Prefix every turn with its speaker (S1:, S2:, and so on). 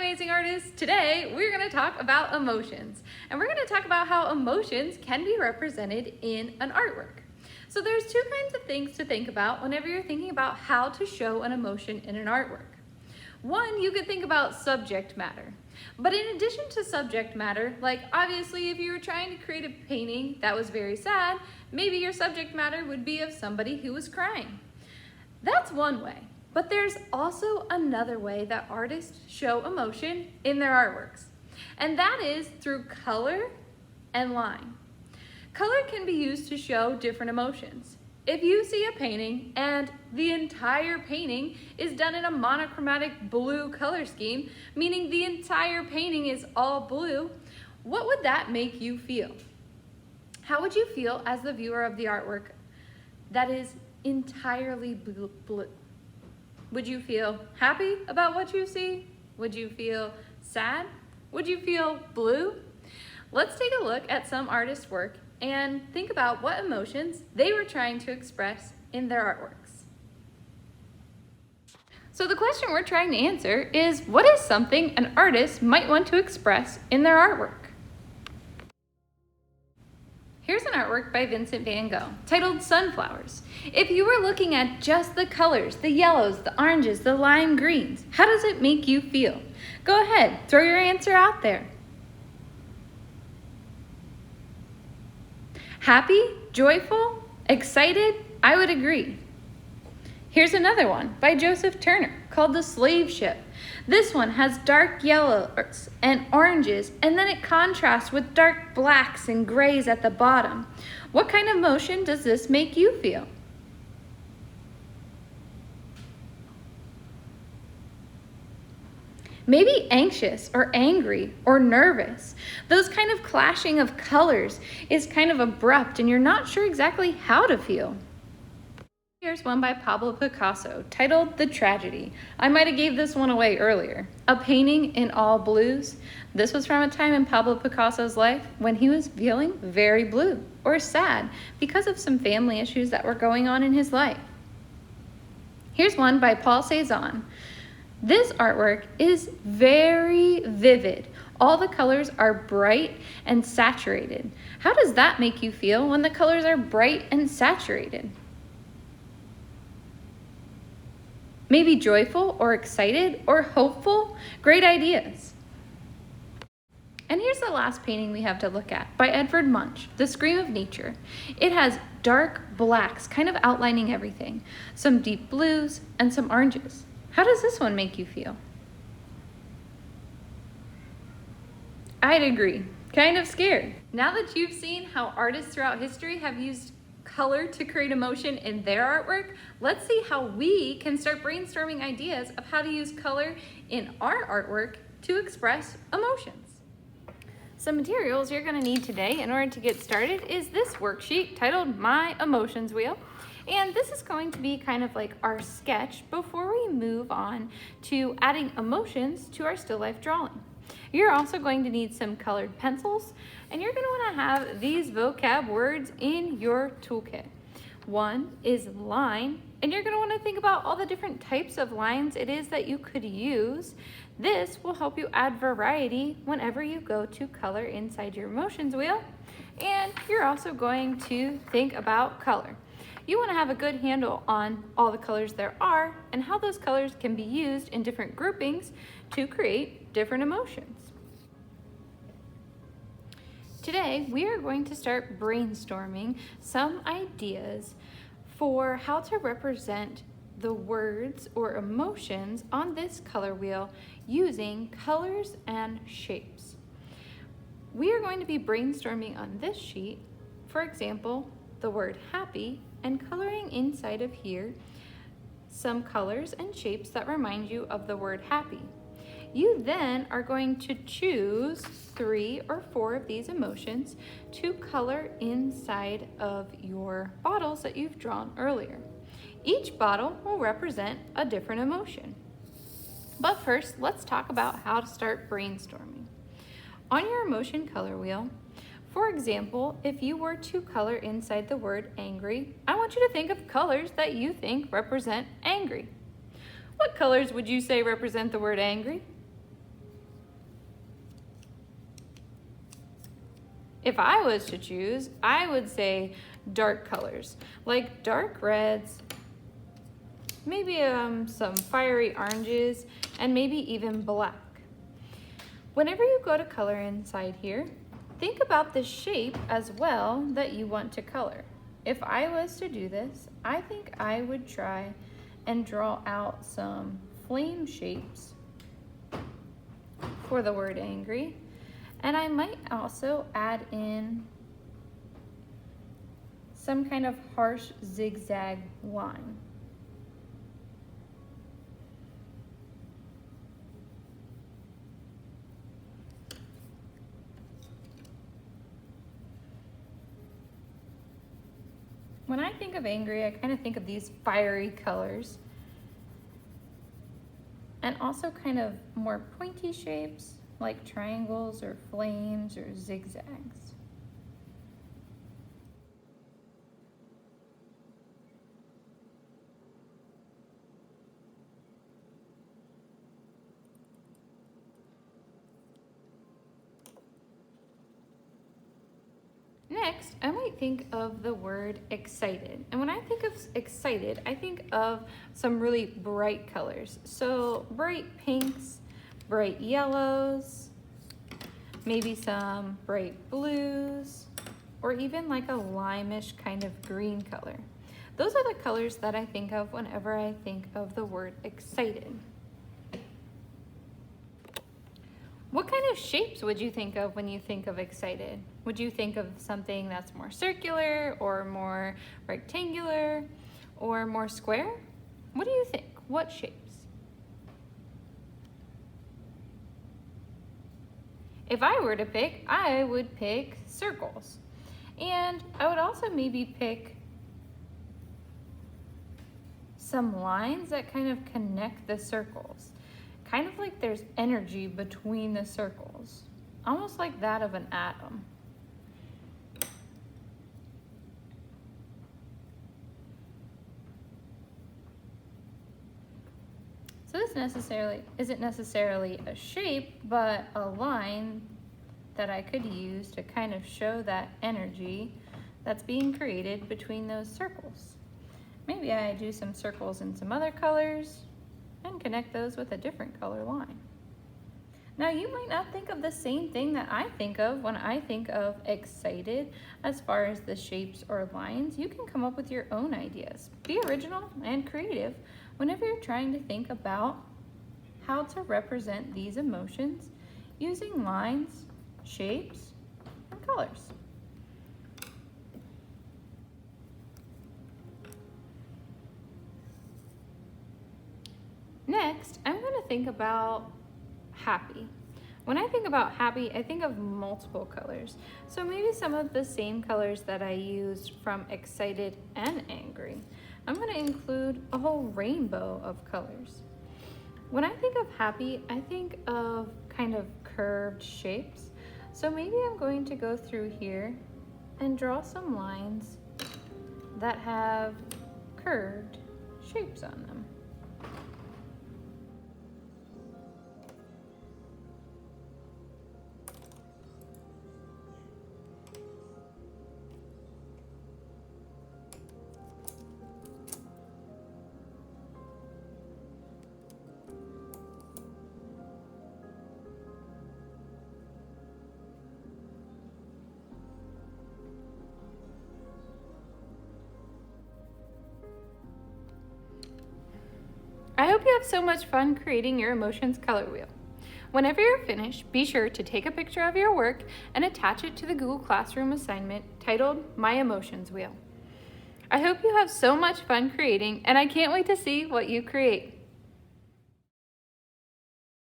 S1: amazing artists. Today we're going to talk about emotions, and we're going to talk about how emotions can be represented in an artwork. So there's two kinds of things to think about whenever you're thinking about how to show an emotion in an artwork. One, you could think about subject matter. But in addition to subject matter, like obviously if you were trying to create a painting that was very sad, maybe your subject matter would be of somebody who was crying. That's one way. But there's also another way that artists show emotion in their artworks, and that is through color and line. Color can be used to show different emotions. If you see a painting and the entire painting is done in a monochromatic blue color scheme, meaning the entire painting is all blue, what would that make you feel? How would you feel as the viewer of the artwork that is entirely blue? Would you feel happy about what you see? Would you feel sad? Would you feel blue? Let's take a look at some artists' work and think about what emotions they were trying to express in their artworks. So the question we're trying to answer is, what is something an artist might want to express in their artwork? Here's an artwork by Vincent van Gogh titled Sunflowers. If you were looking at just the colors, the yellows, the oranges, the lime greens, how does it make you feel? Go ahead, throw your answer out there. Happy, joyful, excited? I would agree. Here's another one by Joseph Turner called The Slave Ship. This one has dark yellows and oranges, and then it contrasts with dark blacks and grays at the bottom. What kind of emotion does this make you feel? Maybe anxious or angry or nervous. Those kind of clashing of colors is kind of abrupt and you're not sure exactly how to feel. Here's one by Pablo Picasso titled The Tragedy. I might have gave this one away earlier. A painting in all blues. This was from a time in Pablo Picasso's life when he was feeling very blue or sad because of some family issues that were going on in his life. Here's one by Paul Cézanne. This artwork is very vivid. All the colors are bright and saturated. How does that make you feel when the colors are bright and saturated? Maybe joyful or excited or hopeful? Great ideas. And here's the last painting we have to look at by Edvard Munch, The Scream of Nature. It has dark blacks kind of outlining everything, some deep blues and some oranges. How does this one make you feel? I'd agree, kind of scared. Now that you've seen how artists throughout history have used color to create emotion in their artwork, let's see how we can start brainstorming ideas of how to use color in our artwork to express emotions. Some materials you're going to need today in order to get started is this worksheet titled My Emotions Wheel. And this is going to be kind of like our sketch before we move on to adding emotions to our still life drawing. You're also going to need some colored pencils, and you're going to want to have these vocab words in your toolkit. One is line, and you're going to want to think about all the different types of lines it is that you could use. This will help you add variety whenever you go to color inside your emotions wheel. And you're also going to think about color. You want to have a good handle on all the colors there are and how those colors can be used in different groupings to create different emotions. Today, we are going to start brainstorming some ideas for how to represent the words or emotions on this color wheel using colors and shapes. We are going to be brainstorming on this sheet, for example, the word happy, and coloring inside of here some colors and shapes that remind you of the word happy. You then are going to choose 3 or 4 of these emotions to color inside of your bottles that you've drawn earlier. Each bottle will represent a different emotion. But first, let's talk about how to start brainstorming. On your emotion color wheel, for example, if you were to color inside the word angry, I want you to think of colors that you think represent angry. What colors would you say represent the word angry? If I was to choose, I would say dark colors, like dark reds, maybe some fiery oranges, and maybe even black. Whenever you go to color inside here, think about the shape as well that you want to color. If I was to do this, I think I would try and draw out some flame shapes for the word angry. And I might also add in some kind of harsh zigzag line. When I think of angry, I kind of think of these fiery colors and also kind of more pointy shapes like triangles or flames or zigzags. Next, I might think of the word excited. And when I think of excited, I think of some really bright colors. So bright pinks, bright yellows, maybe some bright blues, or even like a limeish kind of green color. Those are the colors that I think of whenever I think of the word excited. What kind of shapes would you think of when you think of excited? Would you think of something that's more circular or more rectangular or more square? What do you think? What shapes? If I were to pick, I would pick circles. And I would also maybe pick some lines that kind of connect the circles. Kind of like there's energy between the circles, almost like that of an atom. So this isn't necessarily a shape, but a line that I could use to kind of show that energy that's being created between those circles. Maybe I do some circles in some other colors and connect those with a different color line. Now you might not think of the same thing that I think of when I think of excited as far as the shapes or lines. You can come up with your own ideas. Be original and creative whenever you're trying to think about how to represent these emotions using lines, shapes, and colors. Next, I'm going to think about happy. When I think about happy, I think of multiple colors. So maybe some of the same colors that I used from excited and angry. I'm going to include a whole rainbow of colors. When I think of happy, I think of kind of curved shapes. So maybe I'm going to go through here and draw some lines that have curved shapes on them. I hope you have so much fun creating your emotions color wheel. Whenever you're finished, be sure to take a picture of your work and attach it to the Google Classroom assignment titled My Emotions Wheel. I hope you have so much fun creating, and I can't wait to see what you create.